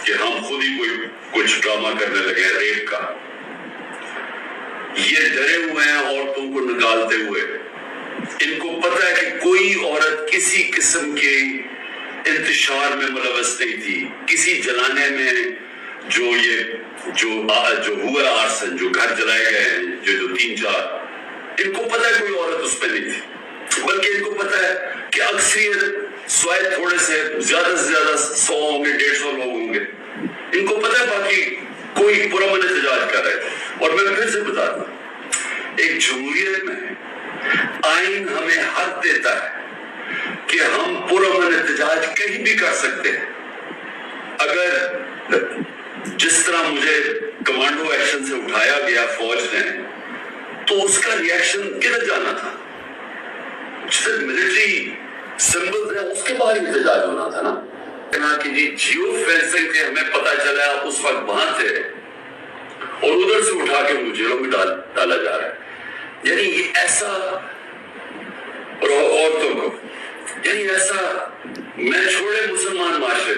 کہ ہم خود ہی کوئی کچھ ڈرامہ کرنے لگے ہیں ریپ کا. یہ ڈرے ہوئے ہیں عورتوں کو نکالتے ہوئے. ان کو پتہ ہے کہ کوئی عورت کسی قسم کے انتشار میں ملوث نہیں تھی. کسی جلانے میں جو ہوا آرسن، جو گھر جلائے گئے ہیں، جو 3-4، ان کو پتہ ہے کوئی عورت اس پہ نہیں تھی. بلکہ ان کو پتہ ہے کہ اکثریت سوائے تھوڑے سے زیادہ 100 ہوں گے، 150 لوگ ہوں گے. ان کو پتہ ہے باقی کوئی پرامن احتجاج کر رہے تھے. اور میں پھر سے بتا دوں، ایک جمہوریت میں آئین ہمیں حق دیتا ہے کہ ہم پرامن احتجاج کہیں بھی کر سکتے ہیں. اگر جس طرح مجھے کمانڈو ایکشن سے اٹھایا گیا فوج نے، تو اس کا ریئیکشن کدھر جانا تھا؟ صرف ملٹری سمبل ہے، اس کے بعد احتجاج ہونا تھا نا. کہا کہ جیو فینسنگ کے ہمیں پتا چلا آپ اس وقت وہاں تھے اور ادھر سے اٹھا کے مجھے جیلوں میں ڈالا جا رہا ہے. یعنی یہ ایسا، اور عورتوں کو، یعنی ایسا، میں چھوڑے مسلمان معاشرے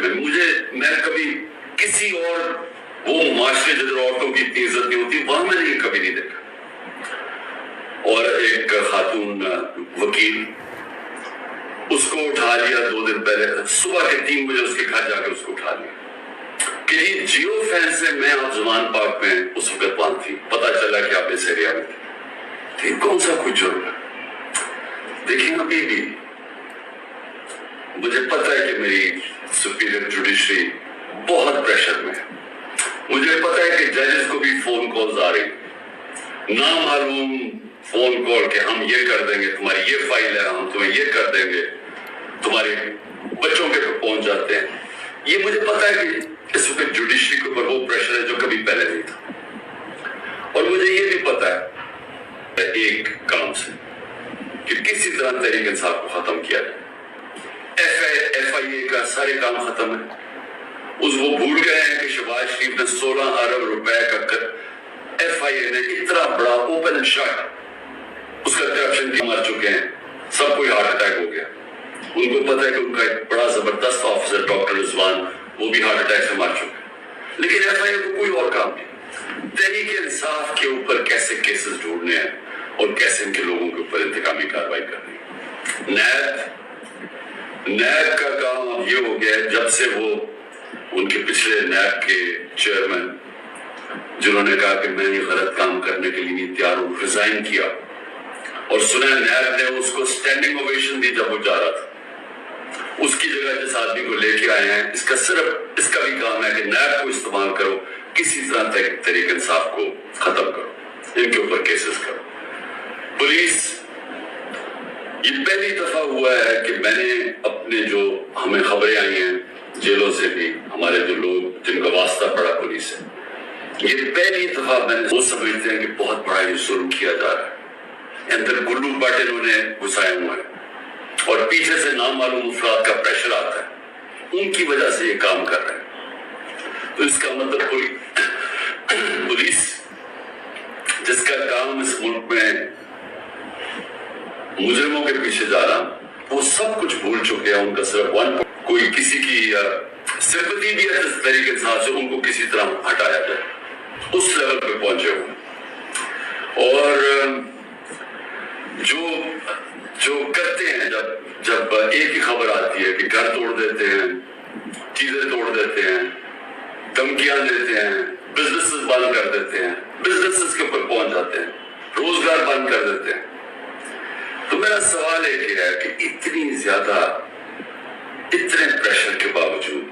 میں کبھی کسی اور وہ معاشرے جدھر عورتوں کی اتنی عزت نہیں ہوتی، وہاں میں نے کبھی نہیں دیکھا. اور ایک خاتون وکیل، اس کو اٹھا لیا 2 دن پہلے، صبح کے 3 بجے اس کے گھر جا کے اس کو اٹھا لیا کہ جیو فین سے میں آپ زمان پاک میں اس وقت وہاں تھی، پتا چلا کہ آپ اس ایریا میں تھے. کون سا کوئی جرم ہے؟ دیکھیں ابھی بھی مجھے پتا ہے کہ میری سپیریئر جوڈیشری بہت پریشر میں ہے. مجھے پتا ہے کہ ججز کو بھی فون کالز آ رہی، نامعلوم فون کال کہ ہم یہ کر دیں گے، تمہاری یہ فائل ہے، ہم تمہیں یہ کر دیں گے، تمہارے بچوں کے پہنچ جاتے ہیں. یہ مجھے پتا ہے کہ اس وقت جوڈیشری کے اوپر وہ پریشر ہے جو کبھی پہلے نہیں تھا. اور مجھے یہ بھی پتا ہے ایک کام سے کہ کسی طرح تحریک انصاف کو ختم کیا جائے. ایف آئی اے کا سارے کام ختم ہے. وہ بھول گئے ہیں کہ شہباز شریف نے 16 ارب روپے کا ایف آئی اے نے اتنا بڑا اوپن اینڈ شٹ اس کا کرپشن کی مر چکے ہیں. سب کوئی ہارٹ اٹیک ہو گیا. ان کو پتا ہے کہ ان کا ایک بڑا زبردست آفیسر ڈاکٹر رضوان، وہ بھی ہارٹ اٹیک سے مر چکے. لیکن ایف آئی اے کو کوئی اور کام نہیں. تحریک انصاف کے اوپر کیسے کیسز ڈھونڈنے ہیں اور کیسے ان کے لوگوں کے اوپر انتقامی کارروائی کرنی ہے. نیب کا کام اب یہ ہو گیا ہے، جب سے وہ ان کے پچھلے نیب کے چیئرمین جنہوں نے کہا کہ میں یہ غلط کام کرنے کے لیے نہیں تیار ہوں، ریزائن کیا، اور سنا نیب نے اس کو سٹینڈنگ اوویشن دی جب وہ جا رہا تھا. اس کی جگہ جس آدمی کو لے کے آئے ہیں، اس کا بھی کام ہے کہ نیب کو استعمال کرو، کسی طرح تحریک انصاف کو ختم کرو، ان کے اوپر کیسز کرو. پولیس، یہ پہلی دفعہ ہوا ہے کہ میں نے اپنے جو ہمیں خبریں آئی ہیں جیلوں سے بھی، ہمارے جو لوگ جن کا واسطہ پڑا پولیس سے، یہ پہلی دفعہ میں نے وہ سمجھتے ہیں کہ بہت بڑا یہ ظلم کیا جا رہا ہے. اندر گلو بٹ انہوں نے گھسائے ہوئے ہیں اور پیچھے سے نامعلوم افراد کا پریشر آتا ہے، ان کی وجہ سے یہ کام کر رہے ہیں. تو اس کا مطلب پولیس جس کا کام اس ملک میں مجرموں کے پیچھے جا رہا، وہ سب کچھ بھول چکے ہیں. ان کا صرف کوئی کسی کی سمپتی بھی ہے تحریک انصاف سے، ان کو کسی طرح ہٹایا جائے، اس لیول پہ پہنچے ہوئے. اور جو کرتے ہیں، جب ایک ہی خبر آتی ہے کہ گھر توڑ دیتے ہیں، چیزیں توڑ دیتے ہیں، دھمکیاں دیتے ہیں، بزنسز بند کر دیتے ہیں، بزنسز کے اوپر پہنچ جاتے ہیں، روزگار بند کر دیتے ہیں. تو میرا سوال ایک ہے کہ اتنی زیادہ، اتنے پریشر کے باوجود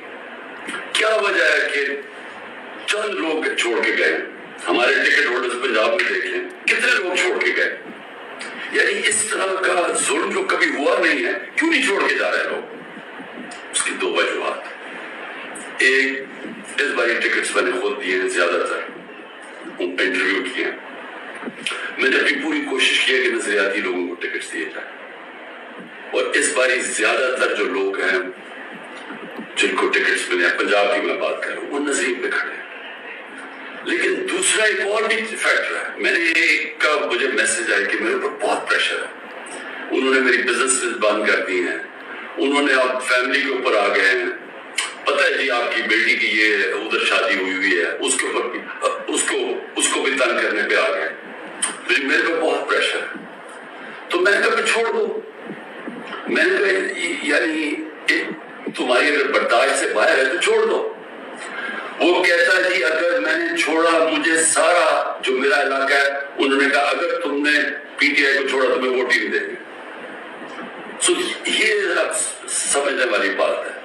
کیا وجہ ہے کہ چند لوگ چھوڑ کے گئے؟ ہمارے ٹکٹ ہولڈرز پنجاب میں دیکھیں کتنے لوگ چھوڑ کے گئے. یعنی اس طرح کا ظلم جو کبھی ہوا نہیں ہے، کیوں نہیں چھوڑ کے جا رہے لوگ؟ اس کی 2 وجوہات. ایک، اس باری ٹکٹس میں نے خود دیے ہیں، زیادہ تر انٹرویو کیے ہیں. میں نے اپنی پوری کوشش کی ہے کہ نظریاتی لوگوں کو ٹکٹس دیے جائیں، اور اس باری زیادہ تر جو لوگ ہیں جن کو ٹکٹس ملے ہیں، پنجاب کی میں بات کر رہا ہوں، وہ نظیر پہ کھڑے ہیں. لیکن دوسرا ایک اور بھی فیکٹر ہے. میں نے ایک کا مجھے میسج آیا کہ میرے اوپر بہت پریشر ہے، انہوں نے میری بزنس بند کر دی ہیں، انہوں نے اب فیملی کے اوپر آ گئے ہیں، پتہ ہے جی آپ کی بیٹی کی یہ ادھر شادی ہوئی ہے، اس کے اوپر بھی اس کو بھی تنگ کرنے پہ آ گئے، میرے پہ بہت پریشر ہے۔ تو میں نے کہا چھوڑ دو، میں نے کہا یعنی تمہاری اگر برداشت سے باہر ہے تو چھوڑ دو۔ وہ کہتا ہے جی اگر میں نے چھوڑا مجھے سارا جو میرا علاقہ ہے، انہوں نے کہا اگر تم نے پی ٹی آئی کو چھوڑا تو میں ووٹ ہی نہیں دیں گے۔ سو یہ سمجھنے والی بات ہے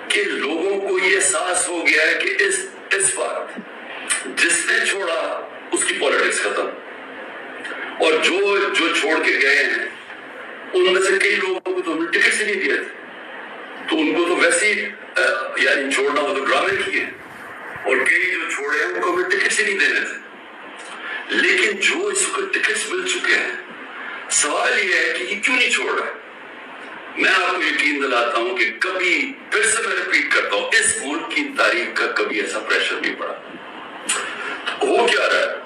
کہ لوگوں کو یہ احساس ہو گیا ہے کہ اس وقت جس نے چھوڑا اس کی پالیٹکس ختم، اور جو چھوڑ کے گئے ہیں ان میں سے کئی لوگوں کو تو ہم نے ٹکٹ سے نہیں دیا تھا، تو ان کو تو ویسے ہی یعنی چھوڑنا وہ تو ڈرامے کیے، اور کئی جو چھوڑے ہیں ان کو ہمیں ٹکٹ سے نہیں دینے تھے۔ لیکن جو اس کو ٹکٹس مل چکے ہیں، سوال یہ ہے کہ یہ کیوں نہیں چھوڑ رہا ہے؟ میں آپ کو یقین دلاتا ہوں کہ کبھی پھر سے میں ریپیٹ کرتا ہوں، اس ملک کی تاریخ کا کبھی ایسا پریشر نہیں پڑا۔ ہو کیا رہا ہے